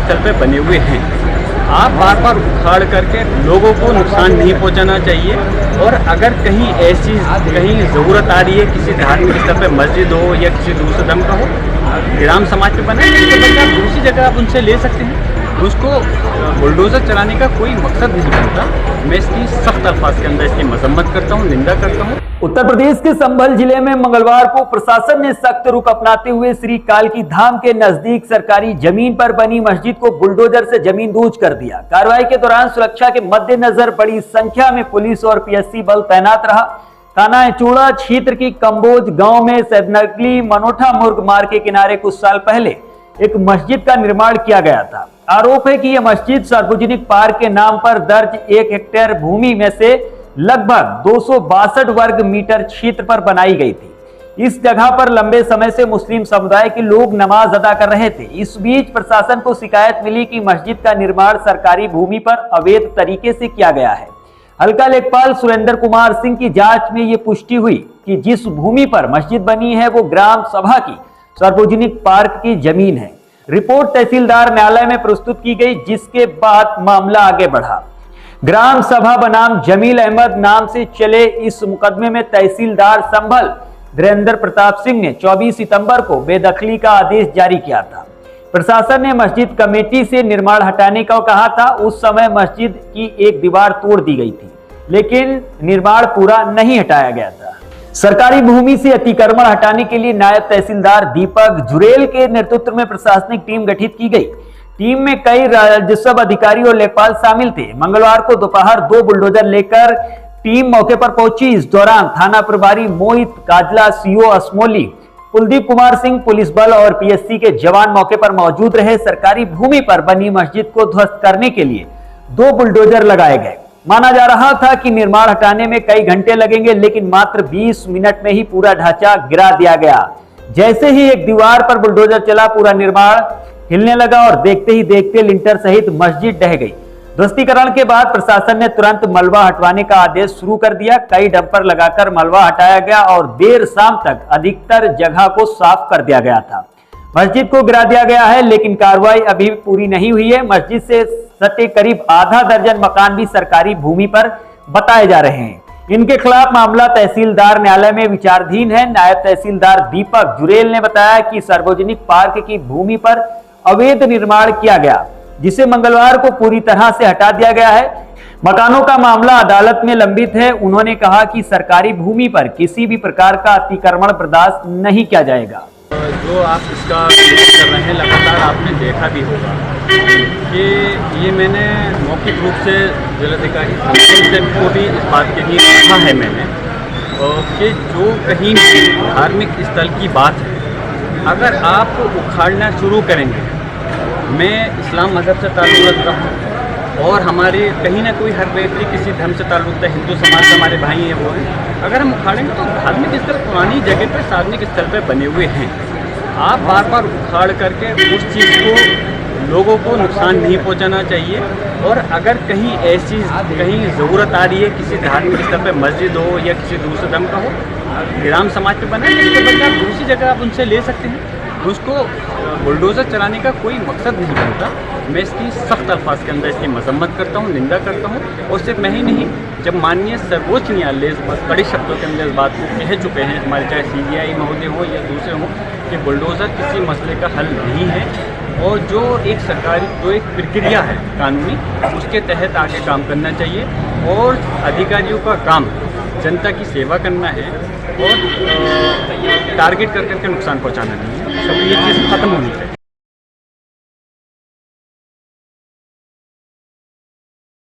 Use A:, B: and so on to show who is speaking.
A: स्थल पे बने हुए हैं। आप बार बार उखाड़ करके लोगों को नुकसान नहीं पहुंचाना चाहिए। और अगर कहीं ऐसी ज़रूरत आ रही है किसी धार्मिक स्थल पे, मस्जिद हो या किसी दूसरे धर्म का हो, ग्राम समाज पे बना है, इसके बदले आप दूसरी जगह आप उनसे ले सकते हैं। उसको बुलडोज़र चलाने का कोई मकसद नहीं बनता। मैं इसकी सख्त अल्फाज के अंदर इसकी मजम्मत करता हूँ, निंदा करता हूँ।
B: उत्तर प्रदेश के संभल जिले में मंगलवार को प्रशासन ने सख्त रुख अपनाते हुए श्री कालकी धाम के नजदीक सरकारी जमीन पर बनी मस्जिद को बुलडोजर से जमींदोज कर दिया। कार्रवाई के दौरान सुरक्षा के मद्देनजर बड़ी संख्या में पुलिस और पीएससी बल तैनात रहा। थाना एचोड़ा क्षेत्र की कंबोज गांव में सैदनगली मनोठा मुर्ग मार्ग के किनारे कुछ साल पहले एक मस्जिद का निर्माण किया गया था। आरोप है कि यह मस्जिद सार्वजनिक पार्क के नाम पर दर्ज 1 हेक्टेयर भूमि में से लगभग 262 वर्ग मीटर क्षेत्र पर बनाई गई थी। इस जगह पर लंबे समय से मुस्लिम समुदाय के लोग नमाज अदा कर रहे थे। इस बीच प्रशासन को शिकायत मिली कि मस्जिद का निर्माण सरकारी भूमि पर अवैध तरीके से किया गया है। हल्का लेखपाल सुरेंद्र कुमार सिंह की जांच में ये पुष्टि हुई कि जिस भूमि पर मस्जिद बनी है वो ग्राम सभा की सार्वजनिक पार्क की जमीन है। रिपोर्ट तहसीलदार न्यायालय में प्रस्तुत की गई, जिसके बाद मामला आगे बढ़ा। ग्राम सभा बनाम जमील अहमद नाम से चले इस मुकदमे में तहसीलदार संभल धीरेन्द्र प्रताप सिंह ने 24 सितंबर को बेदखली का आदेश जारी किया था। प्रशासन ने मस्जिद कमेटी से निर्माण हटाने का कहा था। उस समय मस्जिद की एक दीवार तोड़ दी गई थी, लेकिन निर्माण पूरा नहीं हटाया गया था। सरकारी भूमि से अतिक्रमण हटाने के लिए नायब तहसीलदार दीपक जुरेल के नेतृत्व में प्रशासनिक टीम गठित की गई। टीम में कई राजस्व अधिकारी और लेखपाल शामिल थे। मंगलवार को दोपहर 2 बुलडोजर लेकर टीम मौके पर पहुंची। इस दौरान थाना प्रभारी मोहित काजला, सीओ असमोली, कुलदीप कुमार सिंह, पुलिस बल और पीएससी के जवान मौके पर मौजूद रहे। सरकारी भूमि पर बनी मस्जिद को ध्वस्त करने के लिए 2 बुलडोजर लगाए गए। माना जा रहा था कि निर्माण हटाने में कई घंटे लगेंगे, लेकिन मात्र 20 मिनट में ही पूरा ढांचा गिरा दिया गया। जैसे ही एक दीवार पर बुलडोजर चला, पूरा निर्माण हिलने लगा और देखते ही देखते लिंटर सहित मस्जिद ढह गई। ध्वस्तीकरण के बाद प्रशासन ने तुरंत मलबा हटवाने का आदेश शुरू कर दिया। कई डंपर लगाकर मलबा हटाया गया और देर शाम तक अधिकतर जगह को साफ कर दिया गया था। मस्जिद को गिरा दिया गया है, लेकिन कार्रवाई अभी पूरी नहीं हुई है। मस्जिद से सटे करीब आधा दर्जन मकान भी सरकारी भूमि पर बताए जा रहे हैं। इनके खिलाफ मामला तहसीलदार न्यायालय में विचाराधीन है। नायब तहसीलदार दीपक जुरेल ने बताया कि सार्वजनिक पार्क की भूमि पर अवैध निर्माण किया गया, जिसे मंगलवार को पूरी तरह से हटा दिया गया है। मकानों का मामला अदालत में लंबित है। उन्होंने कहा कि सरकारी भूमि पर किसी भी प्रकार का अतिक्रमण बर्दाश्त नहीं किया जाएगा।
A: जो आप इसका विरोध कर रहे हैं, लगातार आपने देखा भी होगा कि ये मैंने मौखिक रूप से जिलाधिकारी को भी इस बात के लिए कहा है मैंने कि जो कहीं भी धार्मिक स्थल की बात है, अगर आप उखाड़ना शुरू करेंगे, मैं इस्लाम मज़हब से ताल्लुक़ रखता हूँ और हमारे कहीं ना कोई हर व्यक्ति किसी धर्म से ताल्लुक़ है, हिंदू समाज से हमारे भाई हैं वो हैं। अगर हम उखाड़ेंगे तो धार्मिक स्थल पुरानी जगह पर सार्वजनिक स्थल पर बने हुए हैं। आप बार बार उखाड़ करके उस चीज़ को लोगों को नुकसान नहीं पहुंचाना चाहिए। और अगर कहीं ऐसी ज़रूरत आ रही है किसी धार्मिक स्थल पे, मस्जिद हो या किसी दूसरे धर्म का हो, ग्राम समाज पे बना है, इसके बदले आप दूसरी जगह आप उनसे ले सकते हैं। उसको बुलडोज़र चलाने का कोई मकसद नहीं बनता। मैं इसकी सख्त अल्फाज के अंदर इसकी मजम्मत करता हूँ, निंदा करता हूँ। और सिर्फ मैं ही नहीं, जब माननीय सर्वोच्च न्यायालय बड़े शब्दों के अंदर इस बात को कह चुके हैं, हमारे चाहे CBI महोदय हो या दूसरे हों, कि बुलडोज़र किसी मसले का हल नहीं है। और जो एक प्रक्रिया है कानूनी, उसके तहत आगे काम करना चाहिए। और अधिकारियों का काम जनता की सेवा करना है और टारगेट कर करके नुकसान पहुंचाना नहीं है। सब ये चीज़ खत्म होनी चाहिए।